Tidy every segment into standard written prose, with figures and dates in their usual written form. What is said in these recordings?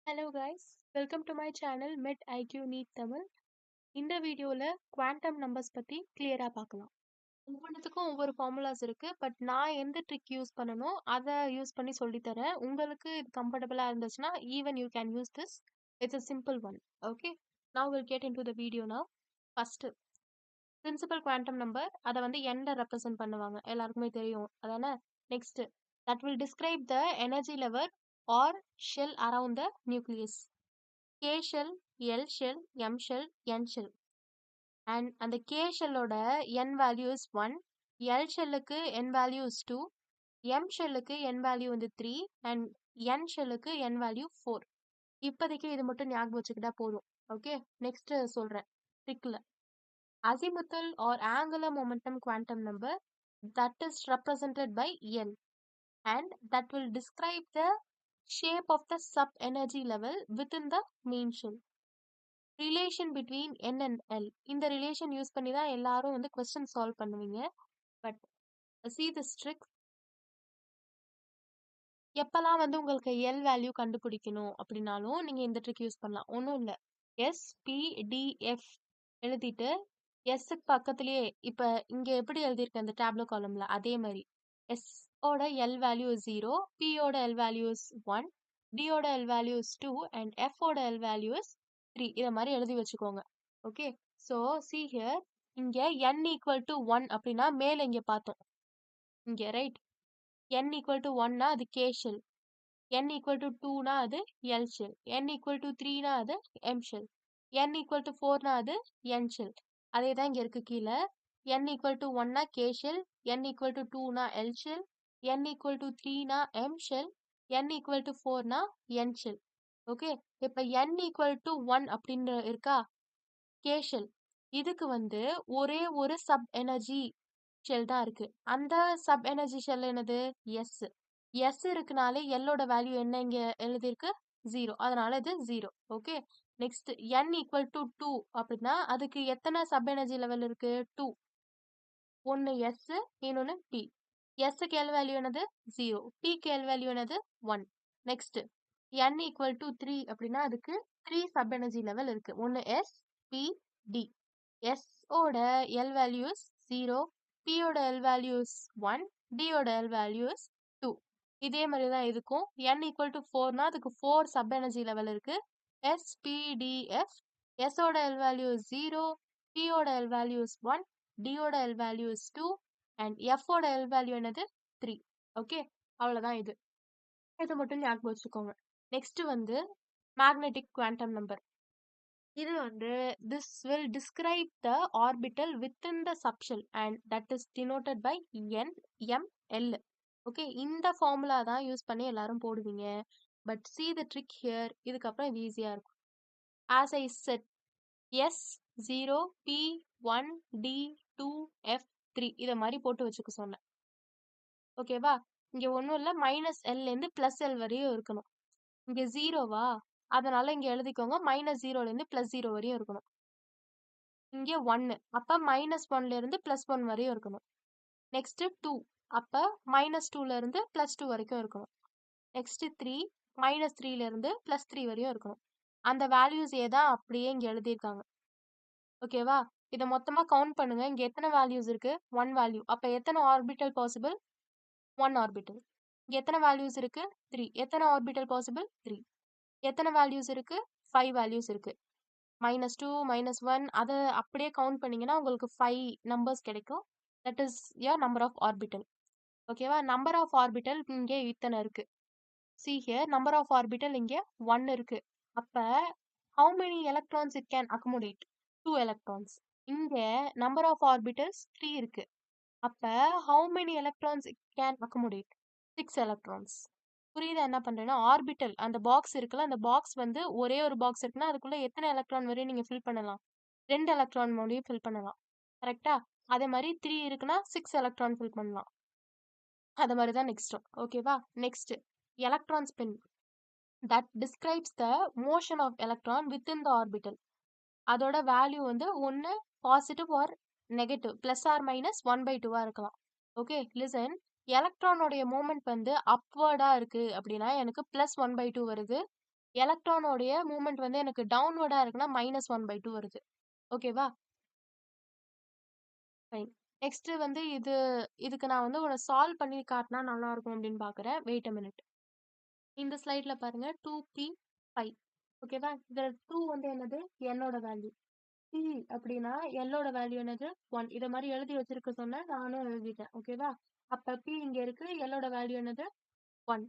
Hello guys, welcome to my channel மெட் IQ NEET Tamil. இந்த வீடியோவில் குவாண்டம் நம்பர்ஸ் பற்றி கிளியராக பார்க்கலாம். ஒவ்வொன்றுத்துக்கும் ஒவ்வொரு ஃபார்முலாஸ் இருக்குது. பட் நான் எந்த ட்ரிக் யூஸ் பண்ணணும் அதை யூஸ் பண்ணி சொல்லித்தரேன். உங்களுக்கு இது கம்ஃபர்டபுளாக இருந்துச்சுன்னா even you can use this. It's a simple one. Okay, now we'll get into the video now. First principal quantum number, அதை வந்து எண்ட ரெப்ரசென்ட் பண்ணுவாங்க, எல்லாருக்குமே தெரியும் அதானே. Next, that will describe the energy level or shell around the nucleus. K shell, L shell, M shell, N shell. And அந்த K ஷெல்லோட N value is 1, L ஷெல்லுக்கு N value is 2, M ஷெல்லுக்கு N value வந்து 3 and N ஷெல்லுக்கு N value 4. இப்போதைக்கு இது மட்டும் ஞாபகம் வச்சுக்கிட்டா போதும். Okay, next சொல்றேன். ட்ரிக்ல azimuthal or angular momentum quantum number that is represented by L and that will describe the shape of the sub energy level within the main shell. Relation between N and L, இந்த relation use பண்ணி தான் எல்லாரும் வந்து question solve பண்ணுவீங்க. But see this trick. எப்பெல்லாம் வந்து உங்களுக்கு L value கண்டுபிடிக்கணும் அப்படின்னாலும் நீங்கள் இந்த ட்ரிக் யூஸ் பண்ணலாம். ஒன்றும் இல்லை, SPDF எழுதிட்டு எஸ்ஸுக்கு பக்கத்துலேயே இப்போ இங்கே எப்படி எழுதியிருக்கேன் அந்த டேப்லோ காலம்ல அதே மாதிரி எஸ் ஓட எல் வேல்யூ 0, பியோட எல் வேல்யூ 1, டியோட எல் வேல்யூ 2 அண்ட் எஃப் ஓட எல் வேல்யூ 3. இதை மாதிரி எழுதி வச்சுக்கோங்க. ஓகே, ஸோ see here, இங்கே n equal to 1 அப்படின்னா மேலே இங்கே பார்த்தோம் இங்கே ரைட். n equal to 1னா அது K shell, n equal to 2னா அது L shell, n equal to 3னா அது M shell, n equal to 4னா அது N shell. அதே தான் இங்கே இருக்கு கீழே. n equal to 1னா K shell, n equal to 2னா L shell, n equal to 3னா M shell, n equal to 4னா N shell. Okay, இப்போ n equal to 1 அப்படின்னு இருக்கா K shell, இதுக்கு வந்து ஒரே ஒரு சப் எனர்ஜி ஷெல் தான் இருக்கு. அந்த சப் எனர்ஜி ஷெல் என்னது? எஸ். எஸ் இருக்குனாலே எல்லோட வேல்யூ என்ன இங்க எழுதியிருக்கு? 0. அதனால இது 0. Okay, next n equal to 2 அப்படின்னா அதுக்கு எத்தனை சப் எனர்ஜி லெவல் இருக்கு? 2. ஒன்று எஸ், இன்னொன்று பி. எஸ்க்கு எல் வேல்யூ என்னது? 0. பிக்கு எல் வேல்யூ என்னது? 1. நெக்ஸ்ட் n ஈக்குவல் டு 3 அப்படின்னா அதுக்கு 3 சப் எனர்ஜி லெவல் இருக்கு. ஒன்று எஸ், பி, டி. S ஓட L values 0, P ஓட L values 1, D ஓட L values 2. இதே மாதிரி தான் இருக்கும். n equal to 4னா அதுக்கு 4 sub energy level இருக்கு. S, P, D, F. S ஓட L value 0, P ஓட L values 1, D ஓட L values 2 and F ஓட L value என்னது? 3. ஓகே, அவ்வளோதான் இது. இதை மட்டும் ஞாபகம் வச்சுக்கோங்க. நெக்ஸ்ட் வந்து மேக்னெட்டிக் குவாண்டம் நம்பர். இது வந்து this will describe the orbital within the subshell and that is denoted by n, m, l. Okay, இந்த ஃபார்முலா தான் யூஸ் பண்ணி எல்லாரும் போடுவீங்க. But see the trick here, இதுக்கப்புறம் இது ஈஸியாக இருக்கும். as I said, s 0, p 1, d 2, f 3 இதை மாதிரி போட்டு வச்சுக்க சொன்னேன். ஓகேவா, இங்கே ஒன்றும் இல்லை, மைனஸ் எல்லேருந்து ப்ளஸ் எல் வரையும் இருக்கணும். இங்கே ஜீரோவா, அதனால இங்க எழுதிக்கோங்க மைனஸ் 0லேருந்து ப்ளஸ் 0 வரையும் இருக்கணும். இங்கே 1, அப்போ மைனஸ் 1லேருந்து ப்ளஸ் 1 வரையும் இருக்கணும். நெக்ஸ்ட் 2, அப்போ மைனஸ் 2லேருந்து ப்ளஸ் 2 வரைக்கும் இருக்கணும். நெக்ஸ்ட் 3, மைனஸ் 3லேருந்து ப்ளஸ் 3 வரையும் இருக்கணும். அந்த வேல்யூஸ் ஏதான் அப்படியே இங்கே எழுதியிருக்காங்க. ஓகேவா, இதை மொத்தமாக கவுண்ட் பண்ணுங்க. இங்கே எத்தனை வேல்யூஸ் இருக்கு? 1 வேல்யூ. அப்போ எத்தனை ஆர்பிட்டல் பாசிபிள்? 1 ஆர்பிட்டல். இங்கே எத்தனை வேல்யூஸ் இருக்கு? 3. எத்தனை ஆர்பிட்டல் பாசிபிள்? 3. எத்தனை வேல்யூஸ் இருக்கு? 5 வேல்யூஸ் இருக்கு. -2, -1 அதை அப்படியே கவுண்ட் பண்ணீங்கன்னா உங்களுக்கு 5 நம்பர்ஸ் கிடைக்கும். That is your number of orbital. ஓகேவா, நம்பர் ஆஃப் ஆர்பிட்டல் இங்கே இத்தனை இருக்கு. see here, number of orbital இங்கே 1 இருக்கு. அப்போ how many electrons it can accommodate? 2 electrons. இங்கே நம்பர் ஆஃப் ஆர்பிட்டல்ஸ் 3 இருக்கு. அப்போ how many electrons it can accommodate? 6 electrons. புரியுதா என்ன பண்றேன்னா? ஆர்பிட்டல் அந்த பாக்ஸ் இருக்குல்ல, அந்த பாக்ஸ் வந்து ஒரே ஒரு பாக்ஸ் இருக்குன்னா அதுக்குள்ள எத்தனை எலக்ட்ரான் வரையும் நீங்க ஃபில் பண்ணலாம்? 2 எலக்ட்ரான் வரையும் ஃபில் பண்ணலாம். கரெக்டா? அதே மாதிரி 3 இருக்குன்னா 6 எலக்ட்ரான் ஃபில் பண்ணலாம். அது மாதிரி தான் நெக்ஸ்ட். ஓகேவா, next electron spin that describes the motion of electron within the orbital. அதோட வேல்யூ வந்து ஒன்று positive or negative, plus or minus 1/2 இருக்கலாம். Okay, listen. எலக்ட்ரானோடைய மூமெண்ட் வந்து அப்வர்டா இருக்கு அப்படின்னா எனக்கு +1/2 வருது. எலக்ட்ரானோடைய மூவ்மெண்ட் வந்து எனக்கு டவுன்வர்டா இருக்குன்னா -1/2 வருது. ஓகேவா? ஃபைன். நெக்ஸ்ட் வந்து இதுக்கு நான் வந்து ஒரு சால்வ் பண்ணி காட்டினா நல்லா இருக்கும் அப்படின்னு பார்க்குறேன். Wait a minute. இந்த ஸ்லைட்ல பாருங்க 2p5. ஓகேவா? இந்த 2 வந்து என்னது? என்னோட வேல்யூ. p அப்படின்னா எல்லோட வேல்யூ என்னது? 1. இத மாதிரி எழுதி வச்சிருக்க சொன்னேன். நானும் எழுதிட்டேன். ஓகேவா? அப்ப p இங்க இருக்கு. எல்லோட வேல்யூ என்னது? 1.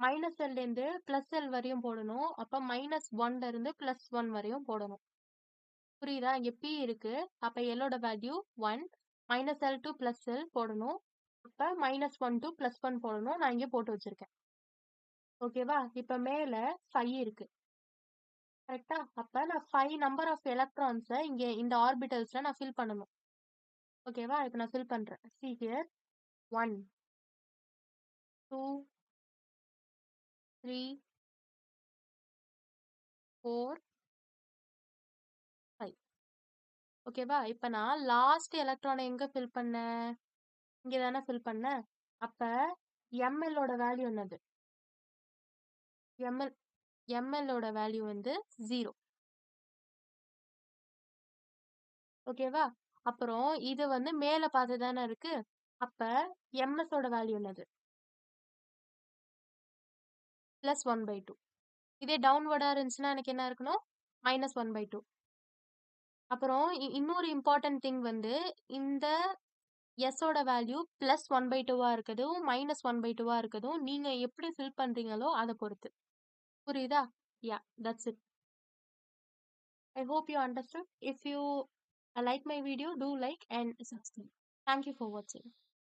மைனஸ் எல்ல இருந்து பிளஸ் எல் வரையும் போடணும். அப்ப -1ல இருந்து +1 வரையும் போடணும். புரியுதா? இங்க p இருக்கு. அப்ப எல்லோட வேல்யூ 1. -l to +l போடணும். அப்ப -1 to +1 போடணும். நான் இங்க போட்டு வச்சிருக்கேன். ஓகேவா? இப்ப மேல 5 இருக்கு. கரெக்ட்டா? அப்ப நான் 5 நம்பர் ஆஃப் எலக்ட்ரான்ஸ இங்க இந்த ஆர்பிட்டல்ஸ்ல நான் ஃபில் பண்ணணும். ஓகேவா? இப்ப நான் ஃபில் பண்றேன். See here 1, 2, 3, 4, 5. ஓகேவா? இப்ப நான் லாஸ்ட் எலக்ட்ரான எங்க ஃபில் பண்ணேன்? இங்க தானே ஃபில் பண்ணேன். அப்ப ml ஓட வேல்யூ என்னது? ml ml ஓட வேல்யூ வந்து 0. ஓகேவா? அப்புறம் இது வந்து மேல பார்த்து தானே இருக்கு. அப்ப ms ஓட வேல்யூ என்னது? +1/2. இதே டவுன்வர்டா இருந்துச்சுன்னா எனக்கு என்ன இருக்கணும்? -1/2. அப்புறம் இன்னொரு இம்பார்ட்டன்ட் திங் வந்து இந்த s ஓட வேல்யூ +1/2 இருக்கதும் -1/2 இருக்கதும் நீங்க எப்படி ஃபில் பண்றீங்களோ அதை பொறுத்து. புரியுதா? Yeah, that's it. I hope you understood. If you like my video, do like and subscribe. Thank you for watching.